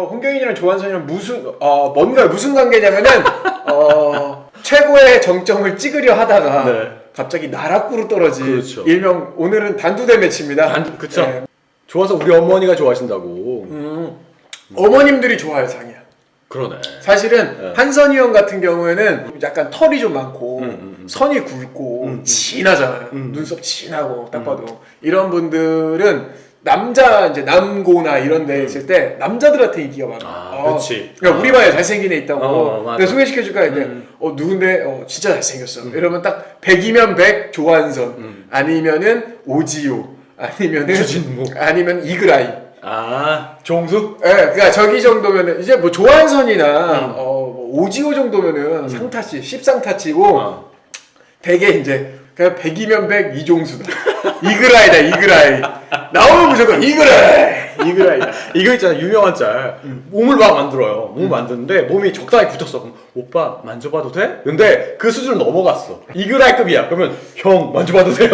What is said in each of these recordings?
홍경인이랑 조한선이랑 무슨 관계냐면은 최고의 정점을 찍으려 하다가 네. 갑자기 나락구로 떨어진 그렇죠. 일명 오늘은 단두대 매치입니다. 그쵸. 네. 좋아서 우리 어머니가 좋아하신다고. 어머님들이 좋아요, 장이야. 그러네. 사실은 네. 한선희 형 같은 경우에는 약간 털이 좀 많고 선이 굵고 진하잖아요. 눈썹 진하고 딱 봐도 이런 분들은 이제 남고나 이런 데 있을 때 남자들한테 인기가 많아. 그렇지. 그러니까 우리 반에 잘생긴 애 있다고 맞아. 내가 소개시켜줄까 했는데 누군데? 진짜 잘생겼어. 이러면 딱 100이면 100 조한선 아니면은 오지호 아니면은 주진모 아니면 이그라이. 종수? 예, 그러니까 저기 정도면은 이제 뭐 조한선이나 뭐 오지호 정도면은 상타치, 10상타치고 되게 이제 그냥 100이면 100 이종수다. 이그라이다, 이그라이. 나오면 무조건 이그라이다. 이거 있잖아, 유명한 짤. 몸을 막 만들어요. 몸을 만드는데 몸이 적당히 붙었어. 그럼 오빠 만져봐도 돼? 근데 그 수준을 넘어갔어. 이그라이급이야. 그러면 형 만져봐도 돼요?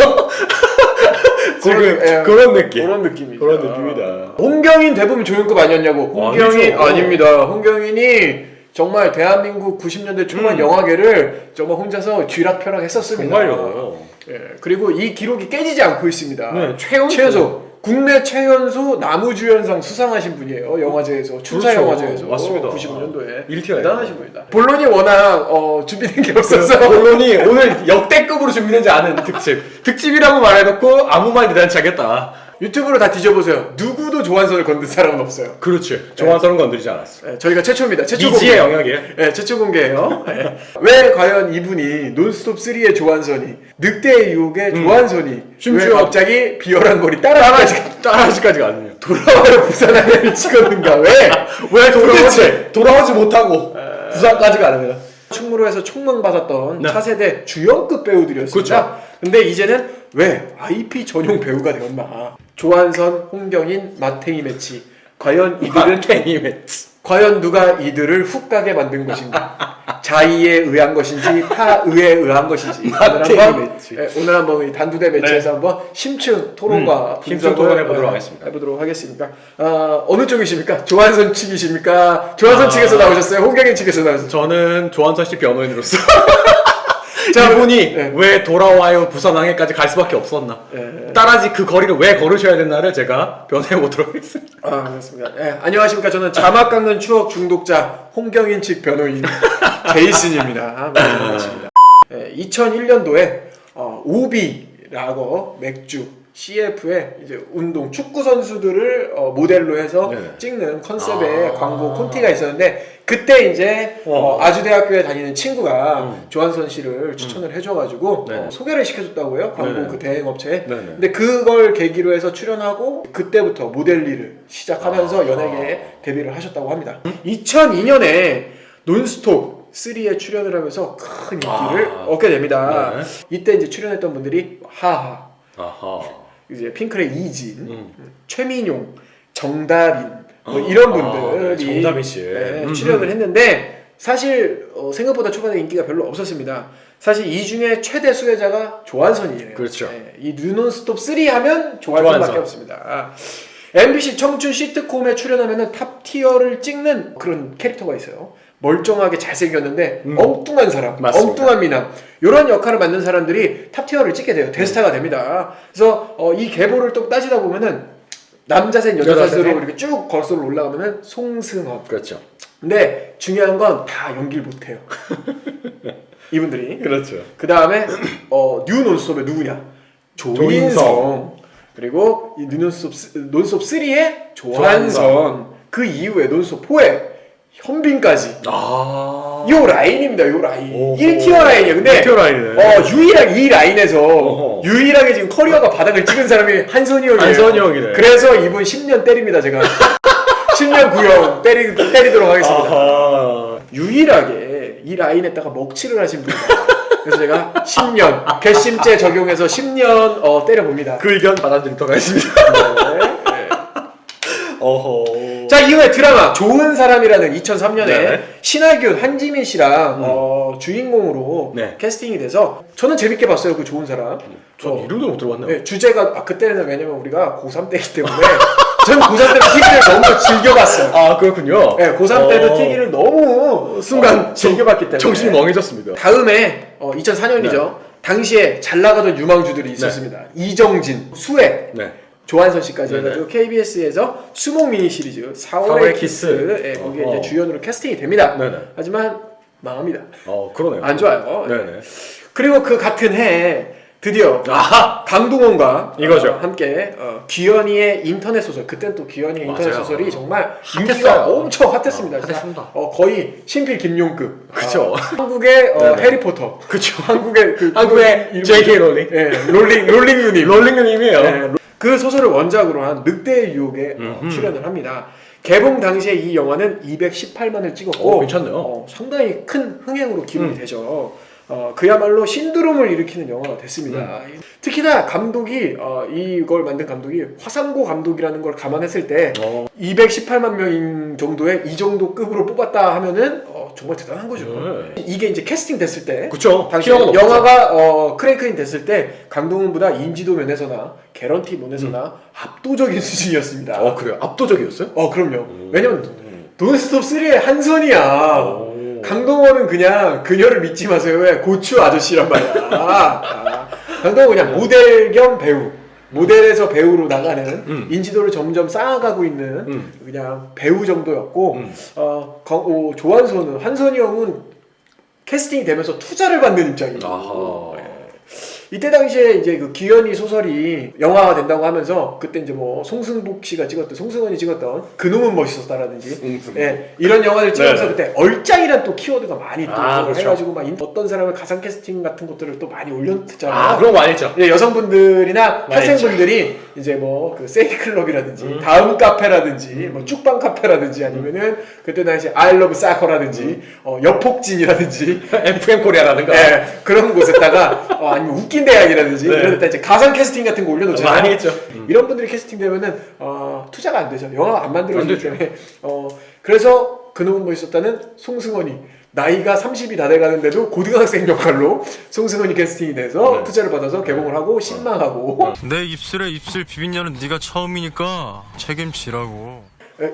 지금 그런 느낌. 그런 느낌이죠. 그런 느낌이다. 홍경인 대부분 조연급 아니었냐고. 홍경인 아니죠. 아닙니다. 홍경인이 정말 대한민국 90년대 초반 영화계를 정말 혼자서 쥐락펴락 했었습니다. 정말요. 예, 그리고 이 기록이 깨지지 않고 있습니다. 네, 최연소. 국내 최연소 나무주연상 수상하신 분이에요. 영화제에서. 춘사 그렇죠. 영화제에서. 맞습니다. 95년도에. 1티어예요. 대단하신 분이다. 본론이 워낙 준비된 게 없어서. 본론이 오늘 역대급으로 준비되지 않은 특집. 특집이라고 말해놓고 아무 말 대단치 않겠다. 유튜브로 다 뒤져보세요. 누구도 조한선을 건든 사람은 없어요. 그렇지. 조한선은 건드리지 않았어. 저희가 최초입니다. 최초 이지의 공개. 영역이에요. 네, 최초 공개예요. 네. 왜 과연 이분이 논스톱 3의 조한선이, 늑대의 유혹의 조한선이 심지어 왜 갑자기 비열한 거리 따라하지까지가 않네요. 돌아와요 부산하면을 찍었는가? 왜 돌아오지 못하고 부산까지가 아닙니다. 충무로에서 총망받았던 네. 차세대 주연급 배우들이었습니다. 그렇죠. 근데 이제는 왜 IP 전용 배우가 되었나? 조한선, 홍경인, 마탱이 매치. 과연 이들은 과연 누가 이들을 훅 가게 만든 것인가? 자의에 의한 것인지 타의에 의한 것인지 오늘 한번 이 단두대 매치에서 한번 심층 토론과 심층 토론해 보도록 하겠습니다. 해보도록 하겠습니다. 어느 쪽이십니까? 조한선 측이십니까? 조한선 측에서 나오셨어요? 홍경인 측에서 나오셨어요? 저는 조한선 씨 변호인으로서 자, 이분이 왜 돌아와요 부산항해까지 갈 수밖에 없었나? 따라지 그 거리를 왜 걸으셔야 됐나를 제가 변호해 보도록 하겠습니다. 그렇습니다. 안녕하십니까? 저는 자막 깎는 추억 중독자 홍경인 측 변호인 제이슨입니다. 반갑습니다. 2001년도에 오비라고 맥주 CF의 이제 운동 축구 선수들을 모델로 해서 찍는 컨셉의 광고 콘티가 있었는데 그때 이제 아주대학교에 다니는 친구가 조한선 씨를 추천을 해줘가지고 소개를 시켜줬다고요. 광고 그 대행업체에. 근데 그걸 계기로 해서 출연하고 그때부터 모델 일을 시작하면서 연예계에 데뷔를 하셨다고 합니다. 2002년에 논스톱 3에 출연을 하면서 큰 인기를 얻게 됩니다. 이때 이제 출연했던 분들이 하하, 이제 핑클의 이진, 최민용, 정다빈 이런 분들이 정다빈 씨 출연을 했는데 사실 생각보다 초반에 인기가 별로 없었습니다. 사실 이 중에 최대 수혜자가 조한선이에요. 그렇죠. 이 뉴논스톱 3 하면 조한선밖에 없습니다. MBC 청춘 시트콤에 출연하면은 탑 티어를 찍는 그런 캐릭터가 있어요. 멀쩡하게 잘생겼는데 엉뚱한 사람, 맞습니다. 엉뚱한 미남 이런 역할을 맡는 사람들이 탑티어를 찍게 돼요. 대스타가 됩니다. 그래서 이 계보를 또 따지다 보면은 남자셋 여자셋으로 이렇게 쭉 거슬러 올라가면은 송승헌. 그렇죠. 근데 중요한 건 다 연기를 못해요. 이분들이. 그렇죠. 그 다음에 뉴논스톱의 누구냐? 조인성. 그리고 이 논스톱 3의 조한선. 그 이후에 논스톱 4에 현빈까지. 요 라인입니다. 요 라인. 1티어 라인이에요. 근데 1티어 라인이네. 유일하게 이 라인에서 유일하게 지금 커리어가 바닥을 찍은 사람이 한선희 형이에요. 한선희 형이네. 그래서 이분 10년 때립니다. 제가 10년 구형 때리도록 하겠습니다. 유일하게 이 라인에다가 먹칠을 하신 분이다. 그래서 제가 10년 괘씸죄 적용해서 10년 때려봅니다. 그 의견 받아들이도록 하겠습니다. 자, 이후에 드라마 좋은 사람이라는 2003년에 네. 신하균, 한지민 씨랑 주인공으로 네. 캐스팅이 돼서 저는 재밌게 봤어요. 그 좋은 사람. 전 이름도 못 들어봤네요. 네, 주제가 그때는 왜냐면 우리가 고3 때이기 때문에 저는 고3 때도 TV를 너무 즐겨봤어요. 아 그렇군요. 네, 고3 때도 TV를 너무 순간 즐겨봤기 때문에 정신이 멍해졌습니다. 다음에 2004년이죠. 당시에 잘 나가던 유망주들이 있었습니다. 이정진, 수혜, 네. 조한선 씨까지 네네. 해가지고 KBS에서 수목 미니 시리즈 4월의 4월의 키스 예, 거기에 이제 주연으로 캐스팅이 됩니다. 네네. 하지만 망합니다. 그러네요. 안 좋아요. 네네. 그리고 그 같은 해에 드디어 아하! 강동원과 이거죠. 함께 귀현이의 인터넷 소설, 그땐 또 귀현이의 인터넷 맞아요. 소설이 정말 핫했어요. 인기가 엄청 핫했습니다. 진짜. 핫했습니다. 거의 신필 김용급. 그쵸. 한국의 네네. 해리포터. 그쵸. 한국의 한국의 J.K. 롤링. 예, 롤링 누님. 롤링 누님이에요. 예, 그 소설을 원작으로 한 늑대의 유혹에 출연을 합니다. 개봉 당시에 이 영화는 218만을 찍었고 괜찮네요. 상당히 큰 흥행으로 기록이 되죠. 그야말로 신드롬을 일으키는 영화가 됐습니다. 특히나 감독이 이걸 만든 감독이 화상고 감독이라는 걸 감안했을 때 218만 명 정도의 이 정도 급으로 뽑았다 하면은 정말 대단한 거죠. 이게 이제 캐스팅 됐을 때, 그쵸. 당시 피아노 영화가 크랭크인 됐을 때 강동원보다 인지도 면에서나 개런티 면에서나 압도적인 수준이었습니다. 그래요? 압도적이었어요? 그럼요. 왜냐면 논스톱 3의 한선이야. 강동원은 그냥 그녀를 믿지 마세요의 고추 아저씨란 말이야. 강동원 그냥 모델 겸 배우. 모델에서 배우로 나가는 인지도를 점점 쌓아가고 있는 그냥 배우 정도였고 조한선은 한선이 형은 캐스팅이 되면서 투자를 받는 입장이고 이때 당시에 이제 그 기현이 소설이 영화가 된다고 하면서 그때 이제 뭐 송승복 씨가 찍었던 송승헌이 찍었던 그놈은 멋있었다라든지 예, 이런 영화를 찍으면서 그때 얼짱이란 또 키워드가 많이 또 그렇죠. 해가지고 막 어떤 사람을 가상 캐스팅 같은 것들을 또 많이 올렸잖아요. 그런 거 많이 했죠. 예, 여성분들이나 많이 학생분들이 이제 뭐 그 세이클럽이라든지 다음 카페라든지 뭐 쭉방 카페라든지 아니면은 그때 당시 아이러브 사커라든지 여폭진이라든지 FM 코리아라든가 예, 그런 곳에다가 아니면 웃긴 대학이라든지 네. 이런 데다 이제 가상 캐스팅 같은 거 올려놓잖아요. 많이 했죠. 이런 분들이 캐스팅되면은 투자가 안 되죠. 영화가 안 만들어지기 안 되죠. 때문에 그래서 그놈은 뭐 있었다는 송승헌이 나이가 30이 다 돼가는데도 고등학생 역할로 송승헌이 캐스팅이 돼서 투자를 받아서 개봉을 하고 신망하고 내 입술에 입술 비빈냐는 네가 처음이니까 책임지라고.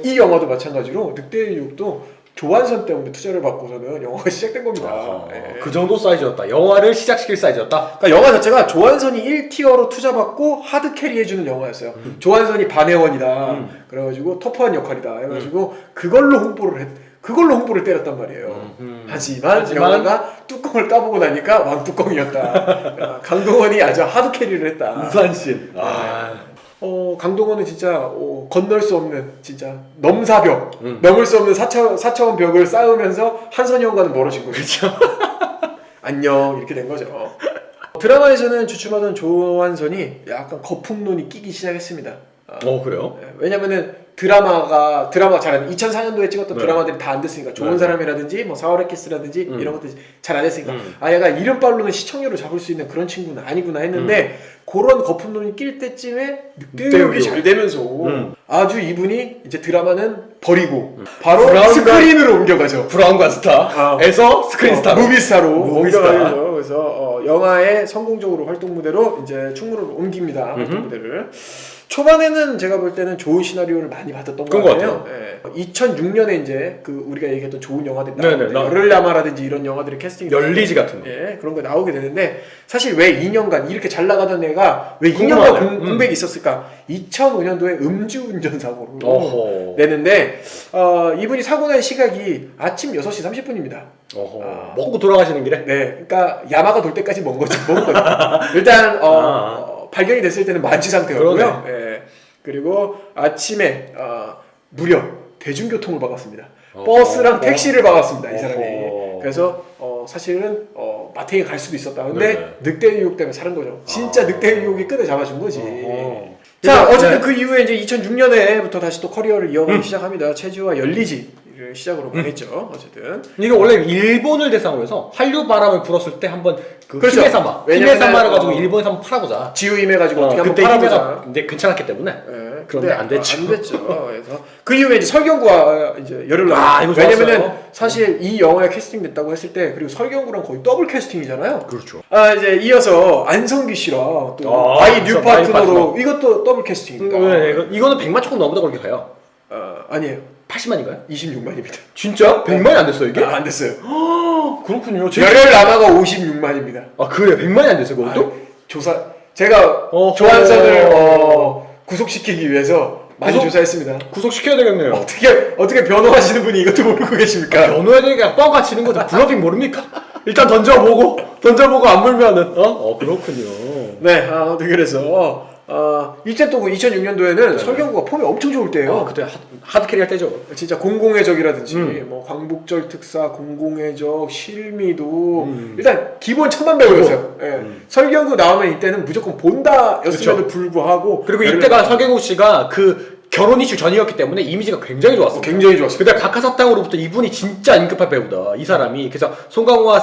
이 영화도 마찬가지로 늑대의 유혹도 조한선 때문에 투자를 받고서는 영화가 시작된 겁니다. 예. 그 정도 사이즈였다. 영화를 시작시킬 사이즈였다. 그러니까 영화 자체가 조한선이 1티어로 투자받고 하드 캐리해주는 영화였어요. 조한선이 반혜원이다. 그래가지고 터프한 역할이다. 해가지고 그걸로 홍보를 때렸단 말이에요. 하지만 영화가 뚜껑을 까보고 나니까 왕뚜껑이었다. 강동원이 아주 하드 캐리를 했다. 무산신. 강동원은 진짜 건널 수 없는 진짜 넘사벽, 넘을 수 없는 4차원 벽을 쌓으면서 한선이 형과는 멀어진 거죠. 안녕 이렇게 된 거죠. 드라마에서는 주춤하던 조한선이 약간 거품론이 끼기 시작했습니다. 그래요? 왜냐면은 드라마가 잘안 2004년도에 찍었던 네. 드라마들이 다 안 됐으니까 좋은 네. 사람이라든지 뭐 4월의 키스라든지 이런 것들이 잘 안 됐으니까 얘가 이름빨로는 시청률을 잡을 수 있는 그런 친구는 아니구나 했는데 그런 거품론이 낄 때쯤에 늑대육이 잘 되면서 아주 이분이 이제 드라마는 버리고 바로 스크린으로 옮겨가죠. 브라운관 스타에서 스크린 스타로 무비스타로 무비스타. 옮겨가죠. 그래서 영화에 성공적으로 활동 무대로 이제 충무를 옮깁니다. 활동 무대를. 초반에는 제가 볼 때는 좋은 시나리오를 많이 받았던 것 그런 것 같아요. 2006년에 이제 그 우리가 얘기했던 좋은 영화들 네네, 열흘야마라든지 이런 영화들이 캐스팅 열리지 같은 거. 그런 거 나오게 되는데 사실 왜 2년간 이렇게 잘 나가던 애가 왜 2년간 궁금하네요. 공백이 있었을까? 2005년도에 음주운전 사고로 내는데 이분이 사고 난 시각이 아침 6시 30분입니다. 먹고 돌아가시는 길에? 네, 그러니까 야마가 돌 때까지 먼 거죠. 일단 발견이 됐을 때는 만취 상태였고요. 예. 그리고 아침에 무려 대중교통을 박았습니다. 버스랑 택시를 박았습니다. 이 사람이. 그래서 사실은 마탱이 갈 수도 있었다. 근데 늑대 유혹 때문에 사는 거죠. 진짜 늑대 유혹이 끈을 잡아준 거지. 자, 어쨌든 그 이후에 이제 2006년에부터 다시 또 커리어를 이어가기 시작합니다. 체즈와 열리지를 시작으로 했죠. 어쨌든 이게 원래 일본을 대상으로 해서 한류 바람을 불었을 때 한번 그 그렇죠. 히메사마를 가지고 일본에서 한번 팔아보자. 지우임해 가지고 어떻게 한번 그때 팔아보자. 히메가 근데 괜찮았기 때문에. 그런데 안 됐죠. 안 됐죠. 그래서 그 이후에 이제 설경구와 이제 열을 아, 이거 좋았어요. 왜냐면은 사실 이 영화에 캐스팅됐다고 했을 때 그리고 설경구랑 거의 더블 캐스팅이잖아요. 그렇죠. 아 이제 이어서 안성기 씨랑 또 아, 마이 뉴 그렇죠. 마이 파트너로 이것도 더블 캐스팅입니다. 이거는 100만 조금 넘어다 그렇게 가요. 아니에요. 80만인가요? 26만입니다. 진짜? 100만이 안 됐어요 이게? 안 됐어요. 그렇군요. 열혈 남아가 56만입니다. 아 그래 100만이 안 됐어요 그것도? 조사 제가 어허. 조한선을 구속시키기 위해서 많이 조사했습니다. 구속시켜야 되겠네요. 어떻게 변호하시는 분이 이것도 모르고 계십니까? 변호해야 되니까 뻥 치는 거죠. 블러핑 모릅니까? 일단 던져보고 안 물면은 그렇군요. 네, 그래서 이때 또 2006년도에는 설경구가 폼이 엄청 좋을 때예요. 그때 하드캐리 할 때죠. 진짜 공공의 적이라든지 뭐 광복절 특사, 공공의 적, 실미도 일단 기본 천만 배우였어요. 예. 설경구 나오면 이때는 무조건 본다였음에도 그쵸. 불구하고 그리고 이때가 설경구 씨가 그 결혼 이슈 전이었기 때문에 이미지가 굉장히 좋았어요. 굉장히 좋았어요. 근데 각하사탕으로부터 이분이 진짜 인급한 배우다. 이 사람이. 그래서 송강호와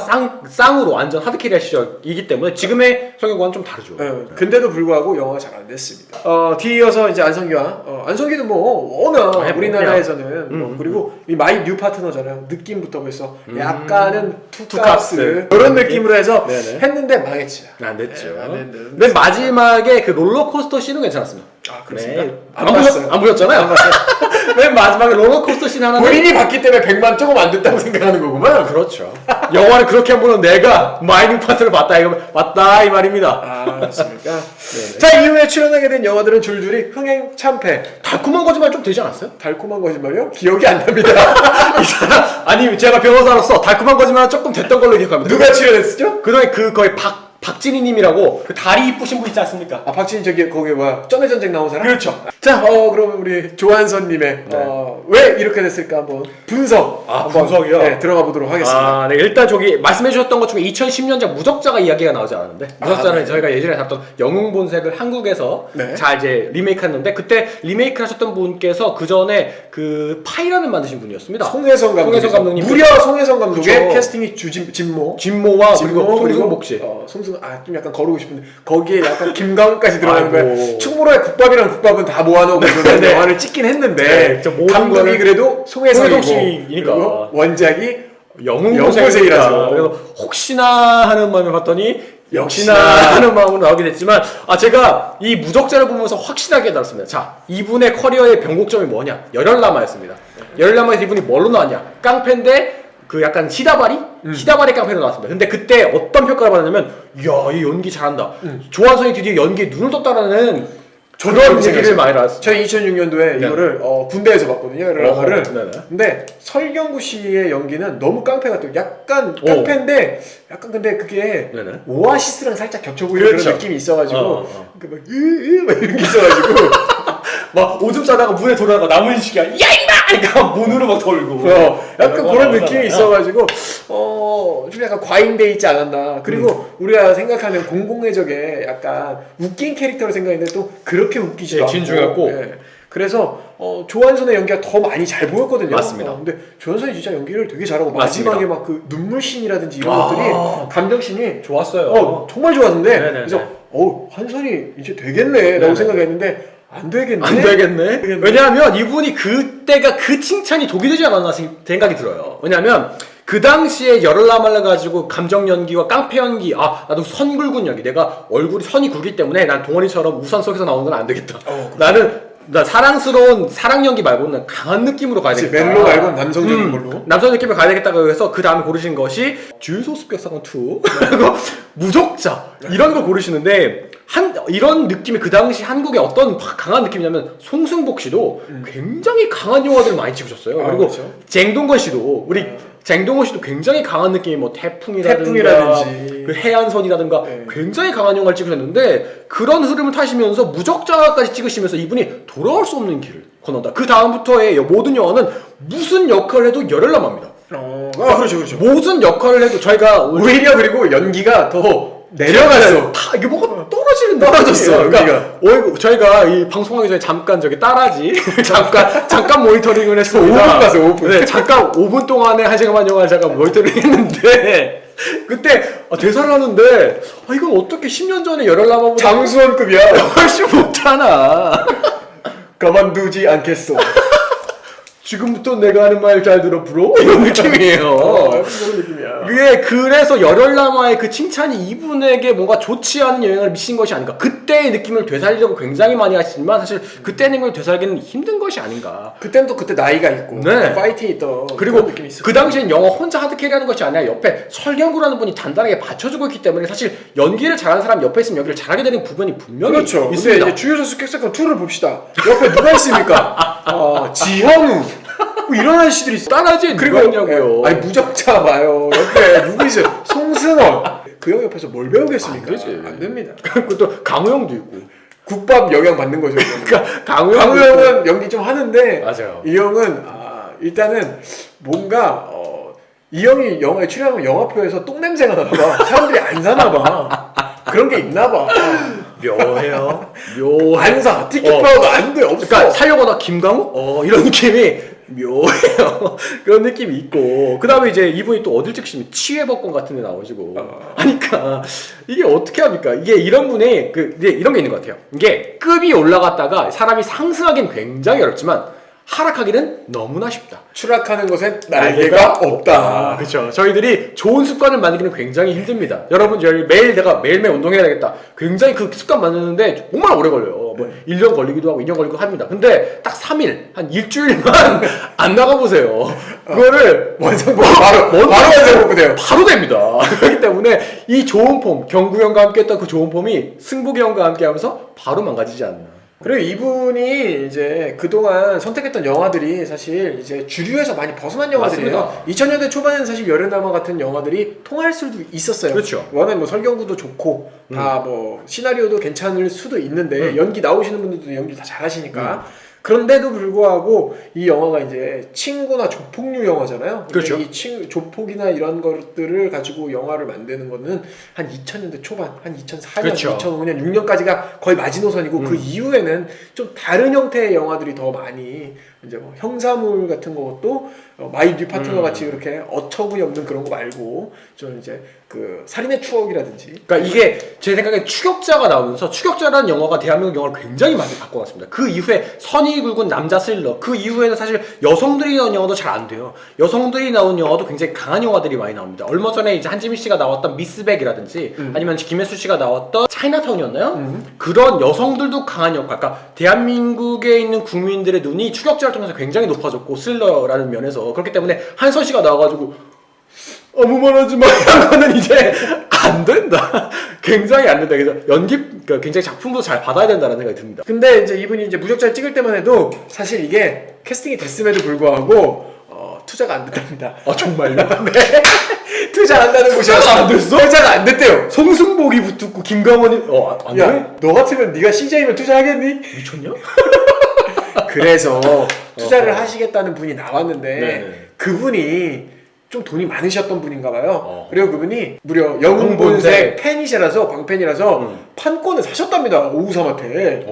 쌍으로 완전 하드캐리 할 시절이기 때문에 지금의 설경구와는 좀 다르죠. 근데도 불구하고 영화가 잘 안 됐습니다. 뒤이어서 이제 안성기와 안성기도 뭐 워낙 우리나라에서는 뭐 그리고 이 마이 뉴 파트너잖아요. 느낌부터 벌써 약간은 투캅스 그런 느낌으로 해서 네네. 했는데 망했지. 안 됐죠. 안 됐는데. 맨 마지막에 그 롤러코스터 씬은 괜찮았습니다. 그렇습니다. 네. 안 봤어요. 안 보셨잖아요. 맨 마지막에 롤러코스터 씬 하나는 본인이 봤기 때문에 100만 조금 안 됐다고 생각하는 거구만. 그렇죠. 영화를 그렇게 보는 내가 마이닝 파트를 봤다 이거 맞다 이 말입니다. 그렇습니까? 자, 이후에 출연하게 된 영화들은 줄줄이 흥행 참패. 달콤한 거짓말 좀 되지 않았어요? 달콤한 거짓말이요? 기억이 안 납니다. 이 사람 아니 제가 변호사로서 달콤한 거짓말은 조금 됐던 걸로 기억합니다. 누가 출연했었죠? 그다음에 거의 박진희님이라고 그 다리 이쁘신 분 있지 않습니까? 박진희 저기 거기 뭐야? 점의 전쟁 나온 사람? 그렇죠. 자, 그러면 우리 조한선님의 왜 이렇게 됐을까 한번 분석 한번 분석이요? 네, 들어가 보도록 하겠습니다. 네, 일단 저기 말씀해 주셨던 것 중에 2010년작 무적자가 이야기가 나오지 않았는데 무적자는 저희가 예전에 다뤘던 영웅본색을 한국에서 잘 이제 리메이크했는데 그때 리메이크 하셨던 분께서 그 전에 그 파이란을 만드신 분이었습니다. 송혜성 감독님. 무려 송혜성 감독의 그쵸. 캐스팅이 진모와 그리고 송승복 씨. 좀 약간 거르고 싶은데 거기에 약간 김가은까지 들어가는 아이고. 거야. 충무로의 국밥이랑 국밥은 다 모아놓고 그런 네. 영화를 찍긴 했는데 네, 진짜 모든 감독이 거를 그래도 송혜성이고 씨니까. 그리고 원작이 영웅본색이라서 그래서 혹시나 하는 마음에 봤더니 역시나 하는 마음으로 나오게 됐지만 제가 이 무적자를 보면서 확실하게 알았습니다. 자, 이분의 커리어의 변곡점이 뭐냐? 열혈남아였습니다. 열혈남아에서 이분이 뭘로 나왔냐? 깡패인데 그 약간 시다바리 깡패로 나왔습니다. 근데 그때 어떤 평가를 받았냐면 이야 이 연기 잘한다. 조한선이 드디어 연기에 눈을 떴다라는 그런 얘기를 많이 나왔어요. 저희 2006년도에 이거를 군대에서 봤거든요. 영화를. 네네. 근데 설경구 씨의 연기는 너무 깡패 같아요. 약간 깡패인데 약간 근데 그게 네네. 오아시스랑 살짝 겹쳐 보이는 그렇죠. 그런 느낌이 있어가지고 막 이런 게 있어가지고 막 오줌 싸다가 문에 돌아다가 남은 시기야 야 임마! 그러니까 문으로 막 돌고 약간 그런 느낌이 있어가지고 좀 약간 과잉돼 있지 않았나. 그리고 우리가 생각하는 공공의 적에 약간 웃긴 캐릭터로 생각했는데 또 그렇게 웃기지도 않고 진중했고 그래서 조한선의 연기가 더 많이 잘 보였거든요. 맞습니다. 근데 조한선이 진짜 연기를 되게 잘하고 맞습니다. 마지막에 막 그 눈물씬이라든지 이런 것들이 감정씬이 좋았어요. 정말 좋았는데 네네네. 그래서 한선이 이제 되겠네라고 네네. 생각했는데 안 되겠네. 왜냐하면 이분이 그때가 그 칭찬이 독이 되지 않았나 생각이 들어요. 왜냐하면 그 당시에 열을 남아가지고 감정 연기와 깡패 연기, 나도 선 굵은 연기, 내가 얼굴이 선이 굵기 때문에 난 동원이처럼 우산 속에서 나오는 건 안 되겠다. 나 사랑스러운 사랑 연기 말고는 강한 느낌으로 가야 되겠다. 멜로 말고 남성적인 걸로. 남성 느낌을 가야 되겠다고 해서 그 다음에 고르신 것이 주유소습격사건 2 그리고 무적자 이런 걸 고르시는데 이런 느낌이 그 당시 한국의 어떤 강한 느낌이냐면 송승복 씨도 굉장히 강한 영화들을 많이 찍으셨어요. 그리고 그렇죠. 쟁동건 씨도 쟁동건 씨도 굉장히 강한 느낌이 뭐 태풍이라든지 그 해안선이라든가 굉장히 강한 영화를 찍으셨는데 그런 흐름을 타시면서 무적자까지 찍으시면서 이분이 돌아올 수 없는 길을 건넌다. 그 다음부터의 모든 영화는 무슨 역할을 해도 열을 남합니다. 그렇죠. 모든 역할을 해도 저희가 오히려 그리고 연기가 더 내려갔어. 이게 뭐가 떨어졌어. 그러니까 저희가 이 방송하기 전에 잠깐 저기 따라지 잠깐 모니터링을 했습니다. 5분 봤어. 5분. 네, 잠깐 5분 동안에 1시간 반 영화를 잠깐 모니터링했는데 그때 대사를 하는데 이건 어떻게 10년 전에 열혈남아보다 장수원급이야. 훨씬 못하나. 가만두지 않겠소. 지금부터 내가 하는 말 잘 들어 브로? 이런 느낌이에요. 그런 느낌이야. 그게 그래서 열혈남아의 그 칭찬이 이분에게 뭔가 좋지 않은 영향을 미친 것이 아닌가. 그때의 느낌을 되살리려고 굉장히 많이 하시지만 사실 그때의 느낌을 되살기는 힘든 것이 아닌가. 그때는 또 그때 나이가 있고 네. 파이팅이 있던 그리고 그런 느낌이 있어. 그 당시엔 영화 혼자 하드캐리하는 것이 아니라 옆에 설경구라는 분이 단단하게 받쳐주고 있기 때문에 사실 연기를 잘하는 사람 옆에 있으면 연기를 잘하게 되는 부분이 분명히 그렇죠. 있습니다. 근데 이제 주요 선수 객사건 2를 봅시다. 옆에 누가 있습니까? 지현우. 뭐 이런 아저씨들이 있어. 따라지 그리고 누가 있냐고요. 아니 무적자 봐요. 옆에 누구 있어요? 송승헌. 그 형 옆에서 뭘 배우겠습니까? 안 되지. 안 됩니다. 그리고 또 강우영도 있고. 국밥 영향 받는 거죠. 그러니까 강우 형은 연기 좀 하는데 맞아요. 이 형은 일단은 뭔가 이 형이 영화에 출연하면 영화표에서 똥 냄새가 나나 봐. 사람들이 안 사나 봐. 그런 게 있나 봐. 묘해요. 안 사. 티켓 파워도 안 돼. 없어. 그러니까 살려거나 김강우? 이런 느낌이 묘해요. 그런 느낌이 있고 그 다음에 이제 이분이 또 어딜 찍시면 치외법권 같은 데 나오시고 하니까 이게 어떻게 합니까? 이게 이런 분이 이제 이런 게 있는 것 같아요. 이게 급이 올라갔다가 사람이 상승하기는 굉장히 어렵지만 하락하기는 너무나 쉽다. 추락하는 것엔 날개가 없다. 그렇죠. 저희들이 좋은 습관을 만들기는 굉장히 힘듭니다. 여러분 저희 내가 매일매일 운동해야 되겠다. 굉장히 그 습관 만드는데 정말 오래 걸려요. 뭐 1년 걸리기도 하고 2년 걸리고 합니다. 근데 딱 3일, 한 일주일만 안 나가보세요. 그거를 원상복 바로 원상복 돼요. 바로 됩니다. 그렇기 때문에 이 좋은 폼, 경구 형과 함께 했던 그 좋은 폼이 승복이 형과 함께 하면서 바로 망가지지 않나. 그리고 이분이 이제 그동안 선택했던 영화들이 사실 이제 주류에서 많이 벗어난 영화들이에요. 2000년대 초반에는 사실 열혈남아 같은 영화들이 통할 수도 있었어요. 그렇죠. 워낙 뭐 설경구도 좋고 다 뭐 시나리오도 괜찮을 수도 있는데 연기 나오시는 분들도 연기 다 잘하시니까. 그런데도 불구하고 이 영화가 이제 친구나 조폭류 영화잖아요. 그렇죠. 이 조폭이나 이런 것들을 가지고 영화를 만드는 거는 한 2000년대 초반, 한 2004년, 그렇죠. 2005년, 6년까지가 거의 마지노선이고 그 이후에는 좀 다른 형태의 영화들이 더 많이 이제 뭐 형사물 같은 것도 마이 뉴 파트너 같이 그렇게 어처구니 없는 그런 거 말고 좀 이제 그 살인의 추억이라든지. 그러니까 이게 제 생각에 추격자가 나오면서 추격자라는 영화가 대한민국 영화를 굉장히 많이 바꿔놨습니다. 그 이후에 선이 굵은 남자 스릴러, 그 이후에는 사실 여성들이 나온 영화도 잘 안 돼요. 여성들이 나온 영화도 굉장히 강한 영화들이 많이 나옵니다. 얼마 전에 이제 한지민 씨가 나왔던 미스백이라든지 아니면 김혜수 씨가 나왔던 차이나타운이었나요? 그런 여성들도 강한 역할, 그러니까 대한민국에 있는 국민들의 눈이 추격자를 통해서 굉장히 높아졌고 스릴러라는 면에서 그렇기 때문에 한선 씨가 나와가지고 아무 말 하지 마. 이거는 이제 안 된다. 굉장히 안 된다. 그래서 그러니까 굉장히 작품도 잘 받아야 된다는 생각이 듭니다. 근데 이제 이분이 이제 무적자를 찍을 때만 해도 사실 이게 캐스팅이 됐음에도 불구하고 투자가 안 됐답니다. 정말요? 네. 투자 안 한다는 곳이야. 안 됐어? 투자가 안 됐대요. 송승복이 붙고 김강원이 안 야, 돼? 너 같으면 네가 CJ면 투자하겠니? 미쳤냐? 그래서 투자를 하시겠다는 분이 나왔는데 네네. 그분이 좀 돈이 많으셨던 분인가 봐요. 그리고 그리고 그분이 무려 영웅본색 팬이시라서 광팬이라서 판권을 사셨답니다. 오우삼한테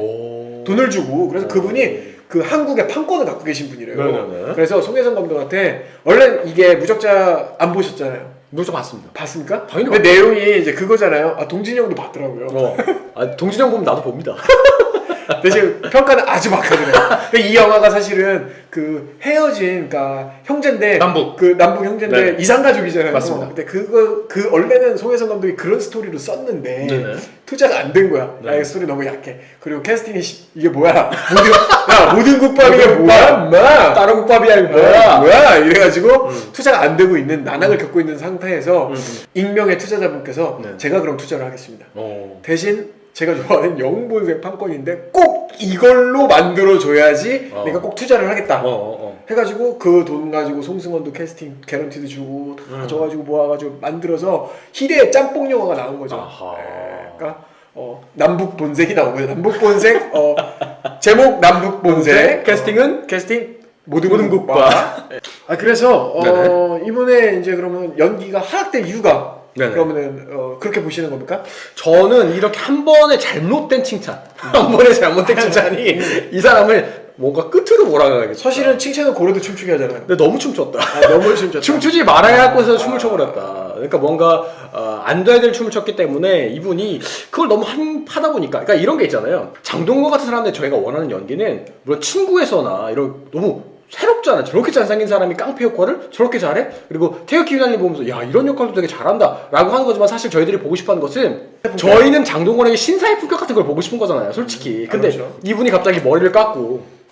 돈을 주고. 그래서 그분이 그 한국의 판권을 갖고 계신 분이래요. 네네네. 그래서 송혜성 감독한테 원래 이게 무적자 안 보셨잖아요. 무조건 봤습니다. 봤습니까? 당연히 근데 내용이 이제 그거잖아요. 동진이 형도 봤더라고요. 동진영 보면 나도 봅니다. 대신 평가는 아주 막하더라고요. 근데 이 영화가 사실은 그 헤어진, 그러니까 형제인데 남북. 그 남북 형제인데 네. 이상가족이잖아요. 맞습니다. 근데 그 원래는 송혜성 감독이 그런 스토리로 썼는데 네네. 투자가 안 된 거야. 네. 야, 이 스토리 너무 약해. 그리고 캐스팅이 이게 뭐야? 모든 국밥이 이게 뭐야, 인마? 다른 국밥이야 이거 뭐야? 뭐야? 이래가지고 투자가 안 되고 있는 난항을 겪고 있는 상태에서 익명의 투자자분께서 네. 제가 그럼 투자를 하겠습니다. 대신 제가 좋아하는 영웅본색 판권인데 꼭 이걸로 만들어줘야지 내가 꼭 투자를 하겠다 해가지고 그 돈 가지고 송승헌도 캐스팅 개런티도 주고 다 가져가지고 모아가지고 만들어서 희대의 짬뽕 영화가 나온 거죠. 그러니까 남북 본색이 나온 거죠. 남북 본색 제목 남북 본색 캐스팅 모든 국밥. 그래서 이번에 이제 그러면 연기가 하락된 이유가 네네. 그러면은 그렇게 보시는 겁니까? 저는 이렇게 한 번의 잘못된 칭찬, 한 번의 잘못된 칭찬이 이 사람을 뭔가 끝으로 몰아가겠다. 사실은 칭찬은 고래도 춤추게 하잖아요. 근데 너무 춤췄다. 너무 춤췄다. 춤추지 말아야 할 곳에서 춤을 춰버렸다. 그러니까 뭔가 안 돼야 될 춤을 췄기 때문에 이분이 그걸 너무 하다 보니까 그러니까 이런 게 있잖아요. 장동건 같은 사람들 저희가 원하는 연기는 물론 친구에서나 이런 너무 새롭잖아. 저렇게 잘생긴 사람이 깡패 역할을 저렇게 잘해? 그리고 태극기 휘날림 보면서 야 이런 역할도 되게 잘한다 라고 하는 거지만 사실 저희들이 보고 싶어하는 것은 저희는 장동건에게 신사의 품격 같은 걸 보고 싶은 거잖아요 솔직히. 근데 그렇죠. 이분이 갑자기 머리를 깎고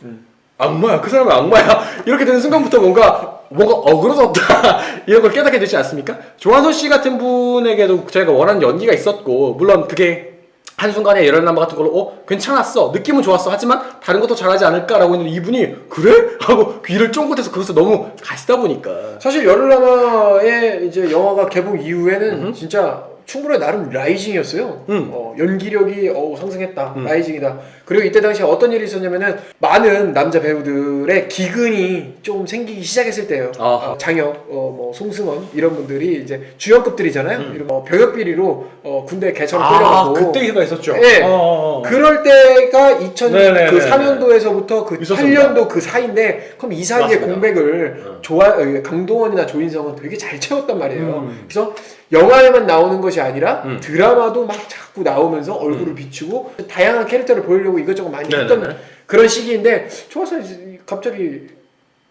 악마야 그 사람은 악마야 이렇게 되는 순간부터 뭔가 어그러졌다 이런 걸 깨닫게 되지 않습니까? 조한선 씨 같은 분에게도 저희가 원하는 연기가 있었고 물론 그게 한순간에 열혈남바 같은 걸로 괜찮았어 느낌은 좋았어 하지만 다른 것도 잘하지 않을까라고 했는데 이분이 그래? 하고 귀를 쫑긋해서 그것을 너무 가시다 보니까 사실 열혈남바의 이제 영화가 개봉 이후에는 진짜 충분히 나름 라이징이었어요. 연기력이 상승했다. 라이징이다. 그리고 이때 당시에 어떤 일이 있었냐면은 많은 남자 배우들의 기근이 좀 생기기 시작했을 때예요. 장혁, 뭐 송승헌 이런 분들이 이제 주연급들이잖아요. 이런 병역 비리로 군대 개처럼 끌려가고 그때가 있었죠. 네. 그럴 때가 2004년도에서부터 그 있었습니다. 8년도 그 사이인데 그럼 이 사이의 맞습니다. 공백을 강동원이나 조인성은 되게 잘 채웠단 말이에요. 그래서 영화에만 나오는 것이 아니라 드라마도 막 자꾸 나오면서 얼굴을 비추고 다양한 캐릭터를 보이려고 이것저것 많이 했던 그런 시기인데 조화선 갑자기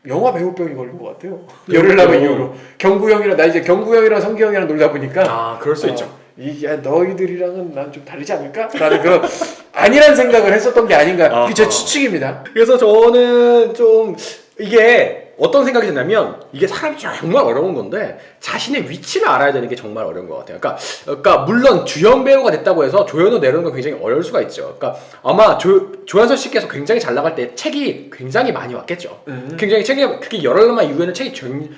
영화 배우병이 걸린 것 같아요. 열혈남바 이후로 경구형이랑 나 이제 경구형이랑 성기형이랑 놀다 보니까 그럴 수 있죠. 너희들이랑은 난 좀 다르지 않을까? 라는 그런 아니란 생각을 했었던 게 아닌가. 그게 제 추측입니다. 그래서 저는 좀 이게 어떤 생각이 드냐면 이게 사람이 정말 어려운 건데 자신의 위치를 알아야 되는 게 정말 어려운 것 같아요. 그러니까 물론 주연 배우가 됐다고 해서 조연으로 내려오는 건 굉장히 어려울 수가 있죠. 그러니까 아마 조한선 씨께서 굉장히 잘 나갈 때 책이 굉장히 많이 왔겠죠. 굉장히 특히 열혈남바 이후에는 책이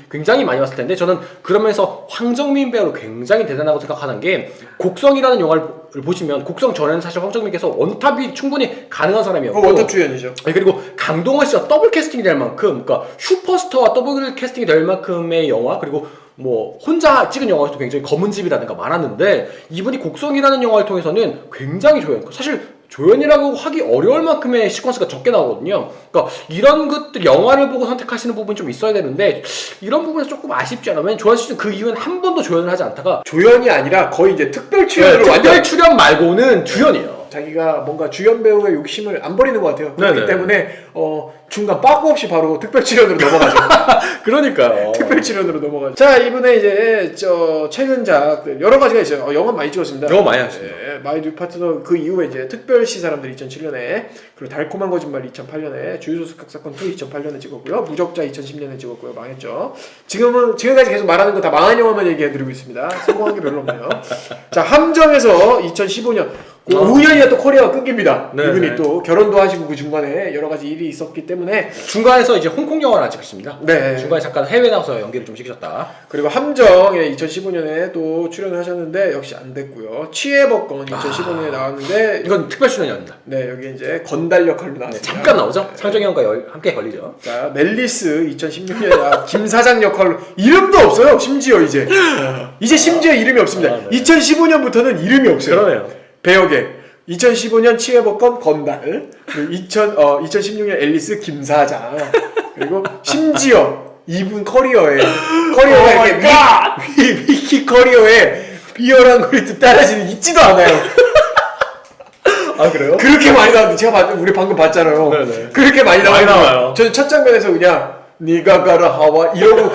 굉장히 많이 왔을 텐데 저는 그러면서 황정민 배우로 굉장히 대단하다고 생각하는 게 곡성이라는 영화를 보시면 곡성 전에는 사실 황정민께서 원탑이 충분히 가능한 사람이었고 원탑 주연이죠. 그리고 강동원 씨가 더블 캐스팅이 될 만큼 그러니까 슈퍼스타와 더블 캐스팅이 될 만큼의 영화 그리고 뭐 혼자 찍은 영화에서도 굉장히 검은 집이라든가 많았는데 이분이 곡성이라는 영화를 통해서는 굉장히 사실 조연이라고 하기 어려울 만큼의 시퀀스가 적게 나오거든요. 그러니까 이런 것들 영화를 보고 선택하시는 부분이 좀 있어야 되는데 이런 부분에서 조금 아쉽지 않아요. 왜냐면 조한선 씨는 그 이후에는 한 번도 조연을 하지 않다가 조연이 아니라 거의 이제 특별 출연으로 특별 출연 말고는 주연이에요. 자기가 뭔가 주연 배우의 욕심을 안 버리는 것 같아요. 그렇기 때문에 중간 빠꾸 없이 바로 특별 출연으로 넘어가죠. 그러니까요. 특별 출연으로 넘어가죠. 자, 이번에 이제 최근작 여러 가지가 있어요. 영화 많이 찍었습니다. 영화 많이 하셨어요. 마이 뉴 파트너 그 이후에 이제 특별시 사람들 2007년에 그리고 달콤한 거짓말 2008년에 주유소 습격사건 2 2008년에 찍었고요. 무적자 2010년에 찍었고요. 망했죠. 지금까지 계속 말하는 거 다 망한 영화만 얘기해드리고 있습니다. 성공한 게 별로 없네요. 자, 함정에서 2015년 5년이나 또 커리어가 끊깁니다. 이분이 또 결혼도 하시고 그 중간에 여러 가지 일이 있었기 때문에 중간에서 이제 홍콩 영화를 찍으십니다. 네. 중간에 잠깐 해외 나가서 연기를 좀 시키셨다. 그리고 함정에 2015년에 또 출연을 하셨는데 역시 안 됐고요. 취해법권 2015년에 나왔는데 이건 특별 출연이 아닙니다. 네, 여기 이제 건달 역할로 나왔습니다. 잠깐 나오죠. 상정이 형과 함께 걸리죠. 자, 멜리스 2016년에 김 사장 역할로 이름도 없어요. 심지어 이제 심지어 이름이 없습니다. 2015년부터는 이름이 없어요. 그러네요. 배역에 2015년 치해법권 건달, 그리고 2016년 앨리스 김사장, 그리고 심지어 이분 커리어가 이렇게 위키 커리어에 비열한 거리도 따라지는 있지도 않아요. 그래요? 그렇게 많이 나왔는데 우리 방금 봤잖아요. 네네. 그렇게 많이 나와요. 저는 첫 장면에서 그냥 니가 가라 하와 이러고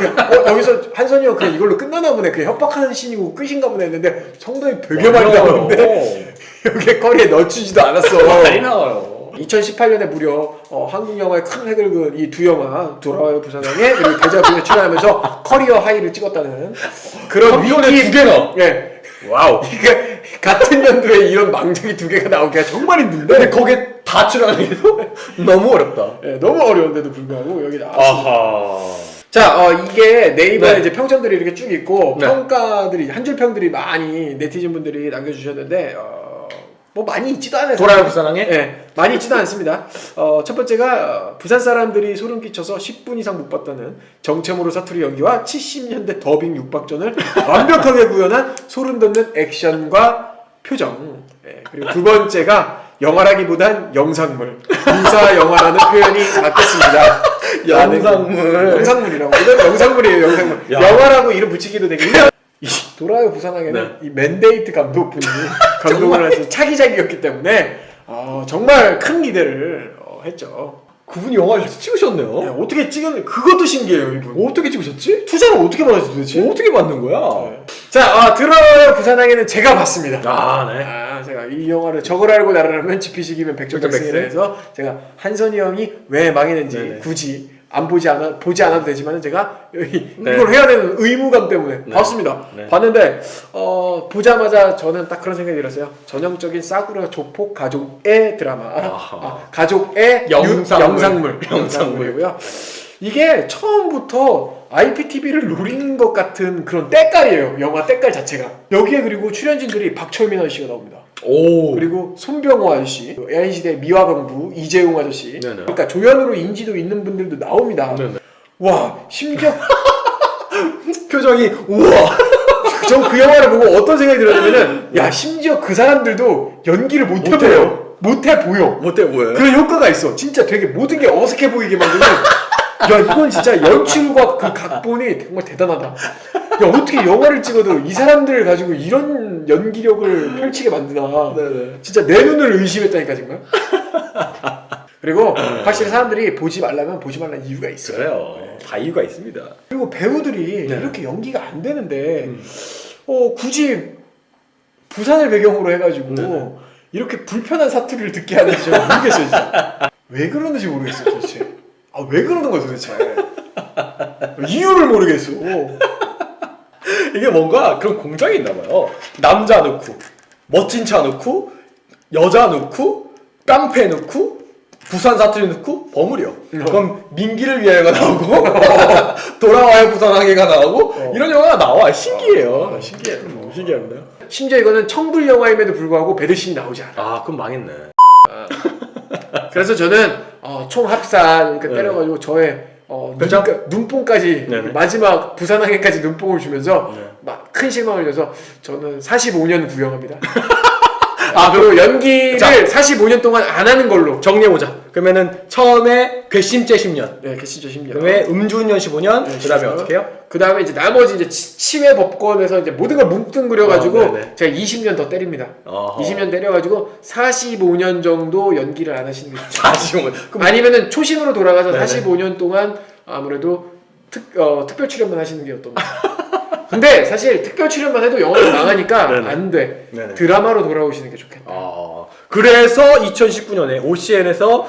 여기서 한선이 형 그냥 이걸로 끝나나 보네. 그냥 협박하는 신이고 끝인가 보네 했는데 성당이 되게 많이 나오는데 여기에 커리에 넣어주지도 않았어. 많이 나와요. 2018년에 무려 한국 영화의 큰 획을 그은 이 두 영화 돌아와요 부산항에 그리고 데자뷰에 출연하면서 커리어 하이를 찍었다는 그런 위원회 두 개나. 예. 와우. 이게 같은 연도에 이런 망작이 두 개가 나오기가 정말 힘든데 근데 거기에 다 출연하기도 너무 어렵다. 예, 너무 어려운데도 불구하고 여기 나왔습니다. 아하. 자, 이게 네이버에 이제 평점들이 이렇게 쭉 있고 네. 평가들이 한 줄 평들이 많이 네티즌 분들이 남겨주셨는데 뭐 많이 있지도 않아요. 돌아요 부산항에? 네, 많이 있지도 않습니다. 첫 번째가 부산 사람들이 소름 끼쳐서 10분 이상 못 봤다는 정체모를 사투리 연기와 70년대 더빙 육박전을 완벽하게 구현한 소름 돋는 액션과 표정. 네, 그리고 두 번째가 영화라기보단 영상물. 유사 영화라는 표현이 맞겠습니다. 영상물. 영상물이라고. 이건 영상물이에요, 영상물. 영화라고 이름 붙이기도 되게 이 돌아요 부산항에는 네. 이 맨데이트 감독분이 감독을 하신 차기작이었기 때문에 정말 큰 기대를 했죠. 그분이 영화를 같이 찍으셨네요. 야, 어떻게 찍은 그것도 신기해요 이분. 어떻게 찍으셨지? 투자를 어떻게 받았지 도대체? 어떻게 만든 거야? 자, 들어요 부산항에는 제가 봤습니다. 아, 네. 제가 이 영화를 저걸 알고 나를 하면 지피식이면 백전백승이라 해서 제가 한선희 형이 왜 망했는지 네네. 굳이 보지 않아도 되지만 제가 네. 이걸 해야 되는 의무감 때문에 봤습니다. 네. 봤는데 보자마자 저는 딱 그런 생각이 들었어요. 전형적인 싸구려 조폭 가족의 드라마, 가족의 영상물이고요. 이게 처음부터 IPTV를 노린 것 같은 그런 때깔이에요. 영화 때깔 자체가. 여기에 그리고 출연진들이 박철민 아저씨가 나옵니다. 오. 그리고 손병호 아저씨, 야인시대 미화강부 이재용 아저씨. 네네. 그러니까 조연으로 인지도 있는 분들도 나옵니다. 네네. 와, 심지어 표정이 우와. 전 그 영화를 보고 어떤 생각이 들었냐면은 야, 심지어 그 사람들도 연기를 못해 보여. 못해 보여. 못해 보여요? 그런 효과가 있어. 진짜 되게 모든 게 어색해 보이게 만드는. 야, 이건 진짜 연출과 그 각본이 정말 대단하다. 야, 어떻게 영화를 찍어도 이 사람들을 가지고 이런 연기력을 펼치게 만드나. 네네. 진짜 내 눈을 의심했다니까 정말. 그리고 확실히 사람들이 보지 말라면 보지 말라는 이유가 있어요. 그래요. 다 이유가 있습니다. 그리고 배우들이 네. 이렇게 연기가 안 되는데 굳이 부산을 배경으로 해가지고 이렇게 불편한 사투리를 듣게 하는지 좀 모르겠어요. 진짜. 왜 그러는지 모르겠어 도대체. 왜 그러는 거야 도대체. 이유를 모르겠어. 이게 뭔가 그런 공장이 있나 봐요. 남자 넣고 멋진 차 넣고 여자 넣고 깡패 넣고 부산 사투리 넣고 버무려. 그럼 민기를 위하여가 나오고 돌아와요 부산항해가 나오고 이런 영화가 나와. 신기해요. 신기해요. 신기합니다. 심지어 이거는 청불 영화임에도 불구하고 배드신이 나오지 않아. 아, 그럼 망했네. 그래서 저는 총 합산 네. 때려가지고 저의 표정? 눈뽕까지 네네. 마지막 부산항해까지 눈뽕을 주면서 네. 막 큰 실망을 줘서 저는 45년 구형합니다. 그리고 연기를 자. 45년 동안 안 하는 걸로. 정리해보자. 그러면은 처음에 괘씸죄 10년, 네, 개시죠 10년. 그다음에 음주운전 15년, 네, 그 다음에 15년. 어떻게 해요? 그 다음에 이제 나머지 이제 치외 법권에서 이제 모든 걸 뭉뚱그려가지고 네네. 제가 20년 더 때립니다. 어허. 20년 때려가지고 45년 정도 연기를 안 하시는 게 좋죠. 45년. 아니면은 초심으로 돌아가서 네네. 45년 동안 아무래도 특별 출연만 하시는 게 어떤가. 근데 사실 특별 출연만 해도 영화가 망하니까 네네. 안 돼. 네네. 드라마로 돌아오시는 게 좋겠다. 그래서 2019년에 OCN에서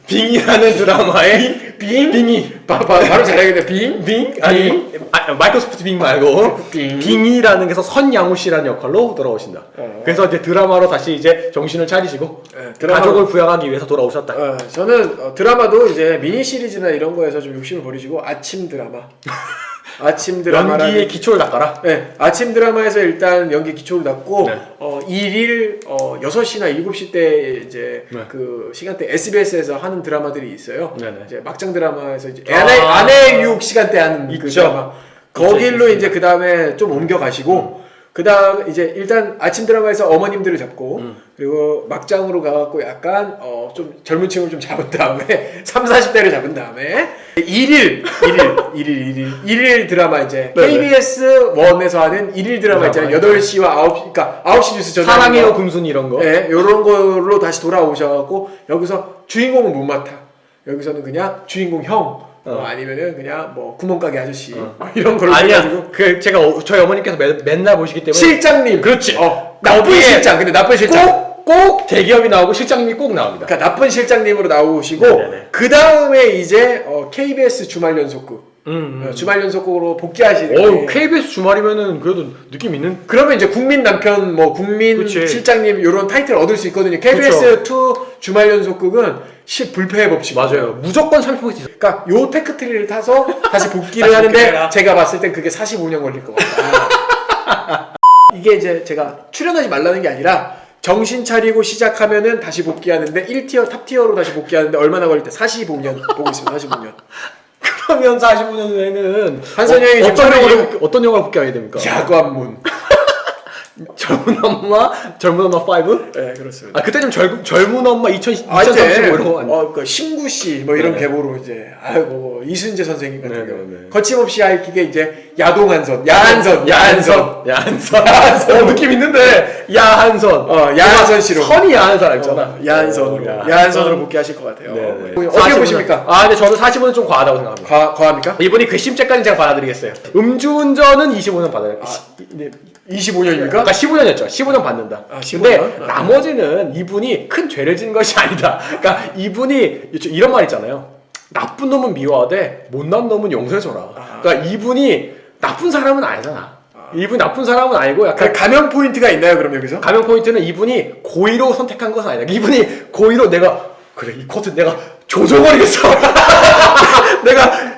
빙이라는 드라마에 빙이 바로 잘하겠네. 빙? 아니 마이크로소프트 빙 말고 빙이라는 게서 선양호 씨라는 역할로 돌아오신다. 그래서 이제 드라마로 다시 이제 정신을 차리시고 가족을 부양하기 위해서 돌아오셨다. 저는 드라마도 이제 미니 시리즈나 이런 거에서 좀 욕심을 버리시고 아침 드라마. 아침 드라마라는 연기의 기초를 닦아라. 네, 아침 드라마에서 일단 연기 기초를 닦고 네. 일일 6시나 7시 때 이제 네. 그 시간대 SBS에서 하는 드라마들이 있어요. 네네. 이제 막장 드라마에서 이제 아. 아내의 유혹 시간대 하는 그 있죠. 드라마. 거길로 이제 그 다음에 좀 옮겨 가시고 그 다음 이제 일단 아침 드라마에서 어머님들을 잡고 그리고 막장으로 가갖고 약간 좀 젊은 층을 좀 잡은 다음에 30, 40대를 잡은 다음에 일일 드라마 이제 네네. KBS 1에서 하는 일일 드라마 있잖아요. 8시와 9시 그러니까 9시 뉴스 전에 사랑해요 금순 이런 거. 네, 요런 걸로 다시 돌아오셔갖고 여기서 주인공은 못 맡아. 여기서는 그냥 주인공 형 아니면은 그냥 뭐 구멍가게 아저씨 이런 걸로 해가지고 아니야. 그 제가 저희 어머니께서 맨날 보시기 때문에 실장님. 그렇지. 나쁜 거기에 실장. 근데 나쁜 실장. 꼭 대기업이 나오고 실장님이 꼭 나옵니다. 그러니까 나쁜 실장님으로 나오시고 네네네. 그 다음에 이제 KBS 주말 연속극. 주말 연속극으로 복귀하시는. 오, KBS 주말이면은 그래도 느낌 있는. 그러면 이제 국민 남편, 뭐 국민 그치. 실장님 이런 타이틀 얻을 수 있거든요. KBS 2 주말 연속극은 불패의 법칙. 맞아요. 무조건 30% 있어. 그러니까 요 테크트리를 타서 다시 복귀를 하는데 복귀해라. 제가 봤을 땐 그게 45년 걸릴 것 같다. 이게 이제 제가 출연하지 말라는 게 아니라 정신 차리고 시작하면은 다시 복귀하는데 1티어 탑티어로 다시 복귀하는데 얼마나 걸릴 때 45년 보고 있습니다. 45년. 그러면 45년 후에는 한선이 형이 지금 어떤 영화를 복귀하게 됩니까? 야관문. 젊은 엄마 5? 네, 그렇습니다. 아 그때 좀 젊은 엄마 2035 이제 이런 거 아니에요? 그 신구 씨 뭐 이런 네. 계보로 이제 아이고 이순재 선생님 같은 네, 경우 네, 네. 거침없이 하이킥에 이제 야동한선, 야한선. 느낌 있는데 야한선. 야한선 씨로. 선이 야한선 있잖아. 야한선으로 야한선으로 복귀하실 것 같아요. 네. 어떻게 보십니까? 아, 근데 저는 45는 좀 과하다고 생각합니다. 과합니까? 이분이 괘씸죄까지 제가 받아들이겠어요. 음주운전은 25년 받아요. 25년입니까? 아까 15년이었죠. 15년 받는다. 아, 15년? 근데 나머지는 이분이 큰 죄를 지은 것이 아니다. 그러니까 이분이 이런 말 있잖아요. 나쁜 놈은 미워하되 못난 놈은 용서해줘라. 그러니까 이분이 나쁜 사람은 아니잖아. 이분이 나쁜 사람은 아니고 약간 가면 포인트가 있나요? 그럼 여기서? 가면 포인트는 이분이 고의로 선택한 것은 아니다. 이분이 고의로 내가 그래 이 코트 내가 조져버리겠어. 내가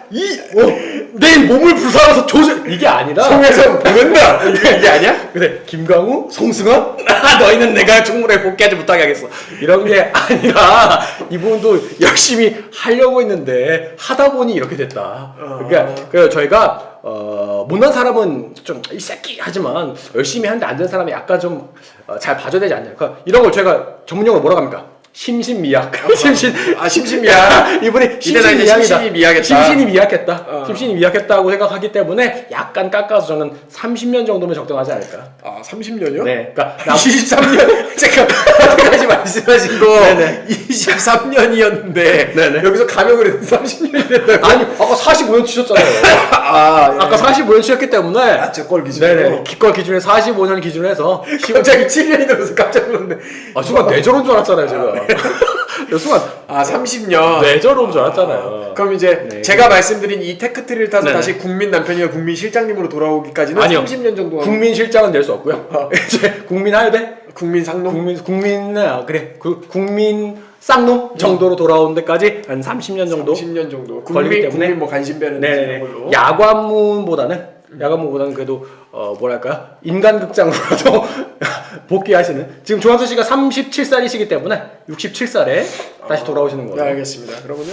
내 몸을 부숴서 이게 아니라 송에서 보낸다. 이게 아니야? 그래 김강우, 송승헌 너희는 내가 충분히 복귀하지 못하게 하겠어. 이런 게 아니라 이분도 열심히 하려고 했는데 하다 보니 이렇게 됐다. 그러니까 그래서 저희가 못난 사람은 좀 이 새끼 하지만 열심히 하는데 안 되는 사람이 약간 좀 잘 봐줘야 되지 않냐. 그러니까 이런 걸 저희가 전문용어로 뭐라고 합니까? 심신미약. 심신미약. 이분이 이때는 이제 심신이 미약했다. 심신이 미약했다. 심신이 미약했다고 생각하기 때문에 약간 깎아서 저는 30년 정도면 적당하지 않을까. 아 30년이요? 네. 그러니까 23년 잠깐 여태까지 말씀하신 거 네네. 23년이었는데 네네. 여기서 감역을 해서 30년이 됐다고? 아니 아까 45년 치셨잖아요. 아까 45년 치셨기 때문에 저걸 기준으로? 네네. 기껏 기준에 45년 기준으로 해서 갑자기 7년이 들어서 깜짝 놀랐네. 순간 뇌절 온 줄 알았잖아요 제가. 순간 30년. 뇌절 온 줄 알았잖아요. 그럼 이제 네. 제가 말씀드린 이 테크트리를 타서 네네. 다시 국민 남편이나 국민 실장님으로 돌아오기까지는 아니요. 30년 정도 국민 실장은 낼 수 없고요. 이제 국민 할배, 국민 상놈? 국민 쌍놈 정도로 돌아오는 데까지 한 30년 정도 30년 정도. 걸리기 때문에 국민 뭐 관심배는 네네. 걸로. 야관문보다는 그래도 뭐랄까요 인간극장으로라도 복귀하시는 지금 조한수 씨가 37살이시기 때문에 67살에 다시 돌아오시는 거예요. 네, 알겠습니다. 그러면은